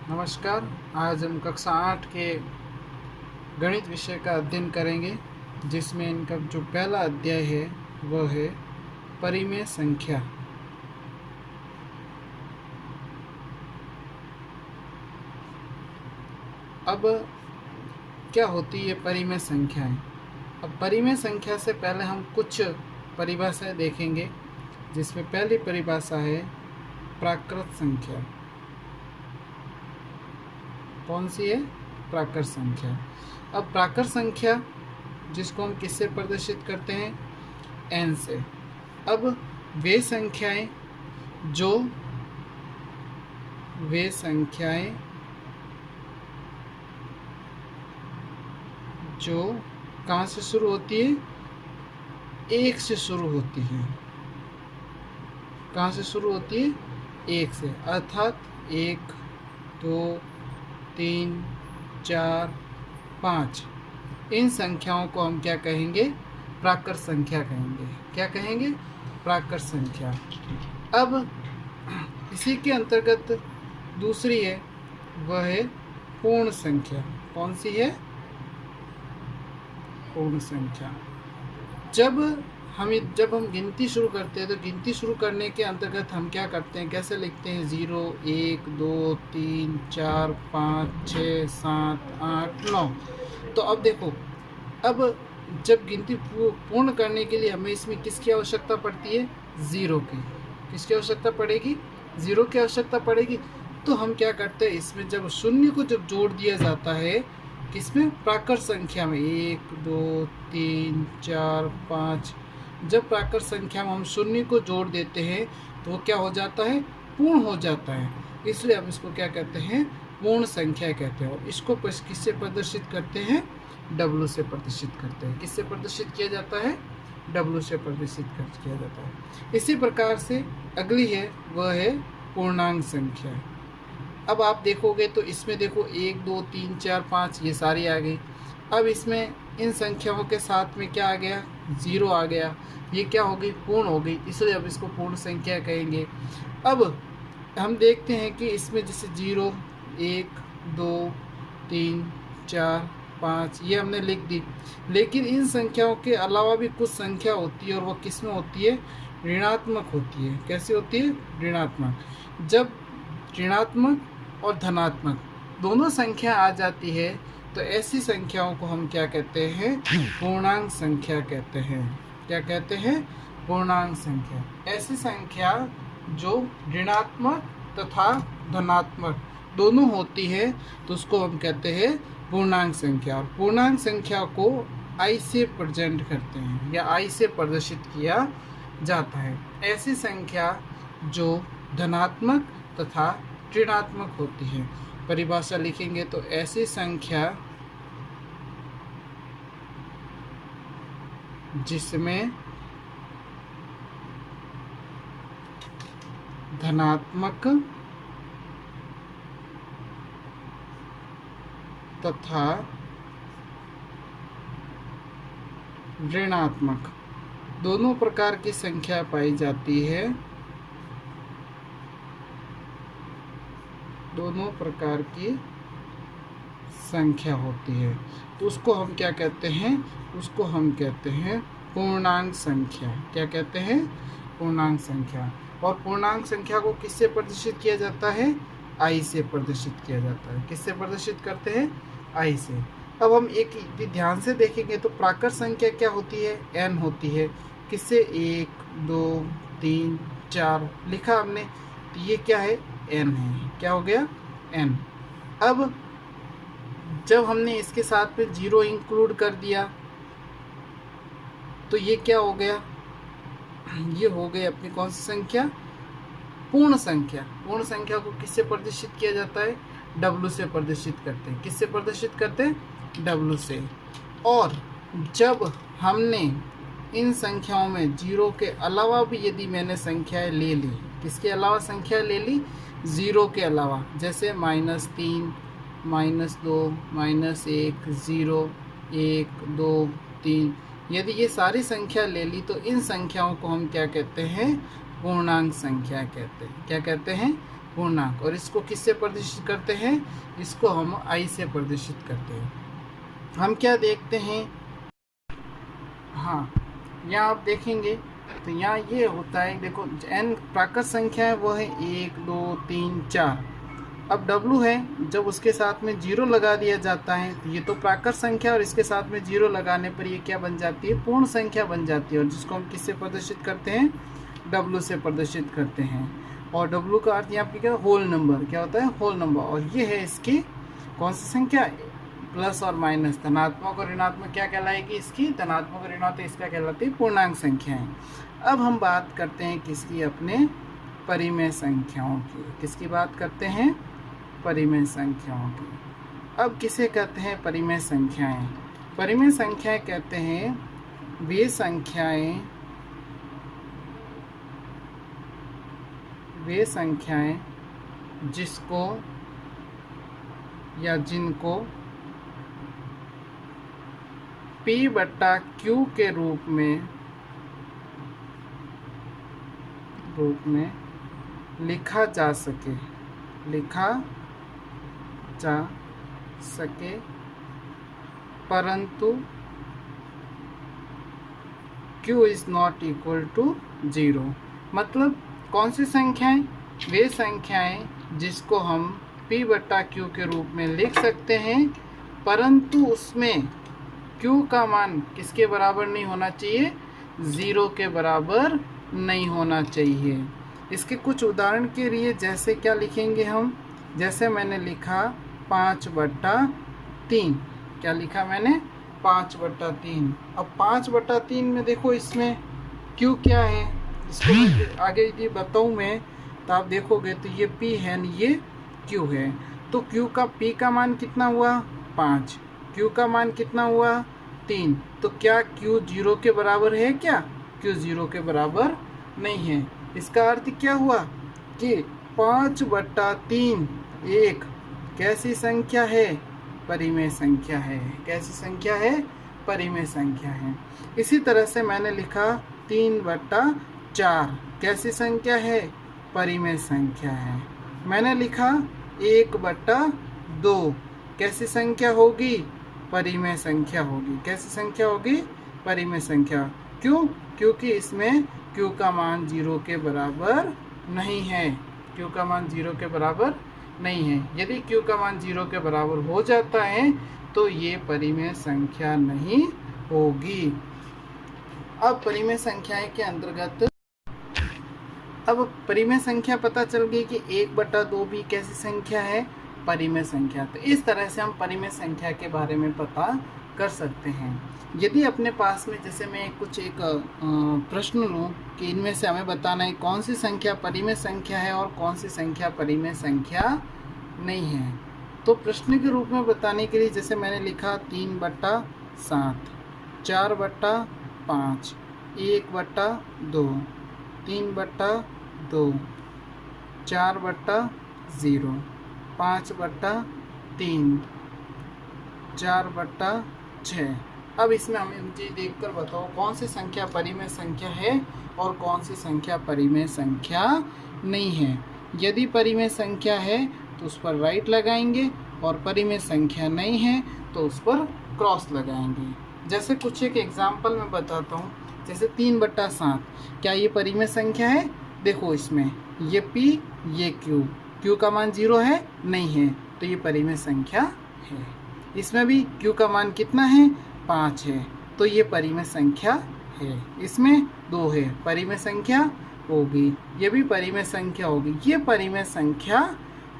नमस्कार। आज हम कक्षा 8 के गणित विषय का अध्ययन करेंगे, जिसमें इनका जो पहला अध्याय है वह है परिमेय संख्या। अब क्या होती है परिमेय संख्याएं? अब परिमेय संख्या से पहले हम कुछ परिभाषाएं देखेंगे, जिसमें पहली परिभाषा है प्राकृत संख्या। कौन सी है? प्राकृत संख्या। अब प्राकृत संख्या जिसको हम किससे प्रदर्शित करते हैं? n से। अब वे संख्याएं जो कहाँ से शुरू होती है? 1 से शुरू होती है। कहाँ से शुरू होती है? 1 से, अर्थात 1, 2, 3, 4, 5। इन संख्याओं को हम क्या कहेंगे? प्राकृत संख्या कहेंगे। क्या कहेंगे? प्राकृत संख्या। अब इसी के अंतर्गत दूसरी है, वह है पूर्ण संख्या। कौन सी है? पूर्ण संख्या। जब हम गिनती शुरू करते हैं तो गिनती शुरू करने के अंतर्गत हम क्या करते हैं? कैसे लिखते हैं? 0, 1, 2, 3, 4, 5, 6, 7, 8, 9। तो अब देखो, अब जब गिनती पूर्ण करने के लिए हमें इसमें किसकी आवश्यकता पड़ती है? 0 की। किसकी आवश्यकता पड़ेगी? 0 की आवश्यकता पड़ेगी। तो हम क्या करते हैं? इसमें जब शून्य को जब जोड़ दिया जाता है, किसमें? प्राकृत संख्या में 1, 2, 3, 4, 5। जब प्राकृत संख्या में हम शून्य को जोड़ देते हैं तो वो क्या हो जाता है? पूर्ण हो जाता है। इसलिए हम इसको क्या कहते हैं? पूर्ण संख्या कहते हैं। और इसको किससे प्रदर्शित करते हैं? W से प्रदर्शित करते हैं। किससे प्रदर्शित किया जाता है? W से प्रदर्शित किया जाता है। इसी प्रकार से अगली है, वह है पूर्णांक संख्या। अब आप देखोगे तो इसमें देखो 1, 2, 3, 4, 5 ये सारी आ गई। अब इसमें इन संख्याओं के साथ में क्या आ गया? 0 आ गया। ये क्या हो गई? पूर्ण हो गई। इसलिए अब इसको पूर्ण संख्या कहेंगे। अब हम देखते हैं कि इसमें जैसे 0, 1, 2, 3, 4, 5 ये हमने लिख दी। लेकिन इन संख्याओं के अलावा भी कुछ संख्या होती है, और वो किस में होती है? ऋणात्मक होती है। कैसी होती है? ऋणात्मक। जब ऋणात्मक और धनात्मक दोनों संख्या आ जाती है तो ऐसी संख्याओं को हम क्या कहते हैं? पूर्णांक संख्या कहते हैं। क्या कहते हैं? पूर्णांक संख्या। ऐसी संख्या जो ऋणात्मक तथा धनात्मक दोनों होती है तो उसको हम कहते हैं पूर्णांक संख्या। और पूर्णांक संख्या को I से प्रेजेंट करते हैं या I से प्रदर्शित किया जाता है। ऐसी संख्या जो धनात्मक तथा ऋणात्मक होती है। परिभाषा लिखेंगे तो ऐसी संख्या जिसमें धनात्मक तथा ऋणात्मक दोनों प्रकार की संख्या पाई जाती है। दोनों प्रकार की संख्या होती है तो उसको हम क्या कहते हैं? उसको हम कहते हैं पूर्णांक संख्या। क्या कहते हैं? पूर्णांक संख्या। और पूर्णांक संख्या को किससे प्रदर्शित किया जाता है? I से प्रदर्शित किया जाता है। किससे प्रदर्शित करते हैं? I से। अब हम एक भी ध्यान से देखेंगे तो प्राकृत संख्या क्या होती है? n होती है। किससे? 1, 2, 3, 4 लिखा हमने, तो ये क्या है? n है। क्या हो गया? n। अब जब हमने इसके साथ में 0 इंक्लूड कर दिया तो ये क्या हो गया? ये हो गई अपनी कौन सी संख्या? पूर्ण संख्या। पूर्ण संख्या को किससे प्रदर्शित किया जाता है? W से प्रदर्शित करते हैं। किससे प्रदर्शित करते हैं? W से। और जब हमने इन संख्याओं में 0 के अलावा भी यदि मैंने संख्याएं ले ली, किसके अलावा संख्या ले ली? 0 के अलावा, जैसे -3, -2, -1, 0, 1, 2, 3, यदि ये सारी संख्या ले ली तो इन संख्याओं को हम क्या कहते हैं? पूर्णांक संख्या कहते हैं। क्या कहते हैं? पूर्णांक, और इसको किससे प्रदर्शित करते हैं, इसको हम i से प्रदर्शित करते हैं। हम क्या देखते हैं, हाँ यहाँ आप देखेंगे तो यहाँ ये होता है, देखो n प्राकृत संख्या है वो है 1 2 3 4। अब w है, जब उसके साथ में 0 लगा दिया जाता है तो ये तो प्राकृत संख्या और इसके साथ में 0 लगाने पर ये क्या बन जाती है, पूर्ण संख्या बन जाती है, और जिसको हम किससे प्रदर्शित करते हैं, w से प्रदर्शित करते हैं। और w का अर्थ यहाँ पे क्या, होल नंबर, क्या होता है, होल नंबर। और ये है इसकी कौन सी संख्या, प्लस और माइनस, धनात्मक और ऋणात्मक क्या कहलाएगी, इसकी धनात्मक और ऋणात्मक, इसका कहलाती है पूर्णांक संख्याएं। अब हम बात करते हैं किसकी, अपने परिमेय संख्याओं की। किसकी बात करते हैं, परिमेय संख्याओं की। अब किसे कहते हैं परिमेय संख्याएं, परिमेय संख्याएं कहते हैं वे संख्याएं जिसको या जिनको p/q के रूप में लिखा जा सके, परंतु q is not equal to 0। मतलब कौन सी संख्याएं, वे संख्याएं जिसको हम p/q के रूप में लिख सकते हैं, परंतु उसमें q का मान किसके बराबर नहीं होना चाहिए, 0 के बराबर नहीं होना चाहिए। इसके कुछ उदाहरण के लिए जैसे क्या लिखेंगे हम, जैसे मैंने लिखा 5/3, क्या लिखा मैंने, 5/3। अब 5/3 में देखो इसमें q क्या है, इसको मैं आगे ये बताऊँ मैं, तो आप देखोगे तो ये p है, ये q है। तो q का p का मान कितना हुआ, 5, q का मान कितना हुआ, 3। तो क्या q 0 के बराबर है, क्या q 0 के बराबर नहीं है। इसका अर्थ क्या हुआ कि 5/3 एक कैसी संख्या है, परिमेय संख्या है। कैसी संख्या है, परिमेय संख्या है। इसी तरह से मैंने लिखा 3/4 कैसी संख्या है, परिमेय संख्या है। मैंने लिखा 1/2 कैसी संख्या होगी, परिमेय संख्या होगी। कैसी संख्या होगी, परिमेय संख्या। क्यों, क्योंकि इसमें q का मान 0 के बराबर नहीं है, q का मान 0 के बराबर नहीं है। यदि q का मान 0 के बराबर हो जाता है तो ये परिमेय संख्या नहीं होगी। अब परिमेय संख्याएं के अंतर्गत, अब परिमेय संख्या पता चल गई कि 1/2 भी कैसी संख्या है, परिमेय संख्या। तो इस तरह से हम परिमेय संख्या के बारे में पता कर सकते हैं। यदि अपने पास में, जैसे मैं एक प्रश्न लूँ कि इनमें से हमें बताना है कौन सी संख्या परिमेय संख्या है और कौन सी संख्या परिमेय संख्या नहीं है, तो प्रश्न के रूप में बताने के लिए जैसे मैंने लिखा 3/7, 4/5, 1/2, 3/2, 4/0, 5/3, 4/6। अब इसमें हमें मुझे देखकर बताओ कौन सी संख्या परिमेय संख्या है और कौन सी संख्या परिमेय संख्या नहीं है। यदि परिमेय संख्या है तो उस पर राइट लगाएंगे और परिमेय संख्या नहीं है तो उस पर क्रॉस लगाएंगे। जैसे कुछ एक एग्जाम्पल मैं बताता हूँ, जैसे 3/7, क्या ये परिमेय संख्या है? देखो इसमें ये p, ये q का मान 0 है, नहीं है, तो ये परिमेय संख्या है। इसमें भी q का मान कितना है, 5 है, तो ये परिमेय संख्या है। इसमें 2 है, परिमेय संख्या होगी। ये भी परिमेय संख्या होगी। ये परिमेय संख्या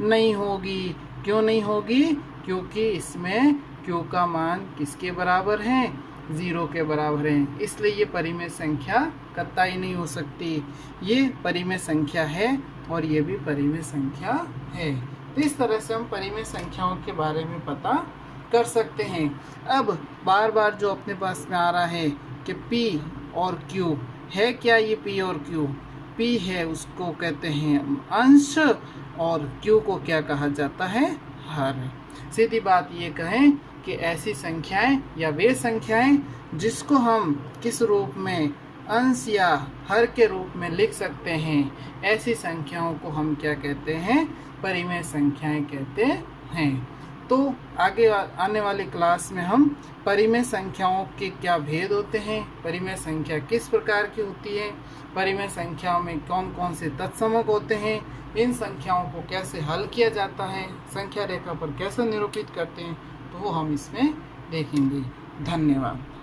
नहीं होगी। क्यों नहीं होगी? क्योंकि इसमें q का मान किसके बराबर है, 0 के बराबर है, इसलिए ये परिमेय संख्या कतई नहीं हो सकती। ये परिमेय संख्या है और ये भी परिमेय संख्या है। तो इस तरह से हम परिमेय संख्याओं के बारे में पता कर सकते हैं। अब बार बार जो अपने पास में आ रहा है कि p और q है, क्या ये p और q? p है उसको कहते हैं अंश और q को क्या कहा जाता है, हर। सीधी बात ये कहें कि ऐसी संख्याएं या वे संख्याएं जिसको हम किस रूप में अंश या हर के रूप में लिख सकते हैं, ऐसी संख्याओं को हम क्या कहते हैं? परिमेय संख्याएं कहते हैं। तो आगे आने वाली क्लास में हम परिमेय संख्याओं के क्या भेद होते हैं, परिमेय संख्या किस प्रकार की होती है, परिमेय संख्याओं में कौन कौन से तत्समक होते हैं, इन संख्याओं को कैसे हल किया जाता है, संख्या रेखा पर कैसे निरूपित करते हैं, तो वो हम इसमें देखेंगे। धन्यवाद।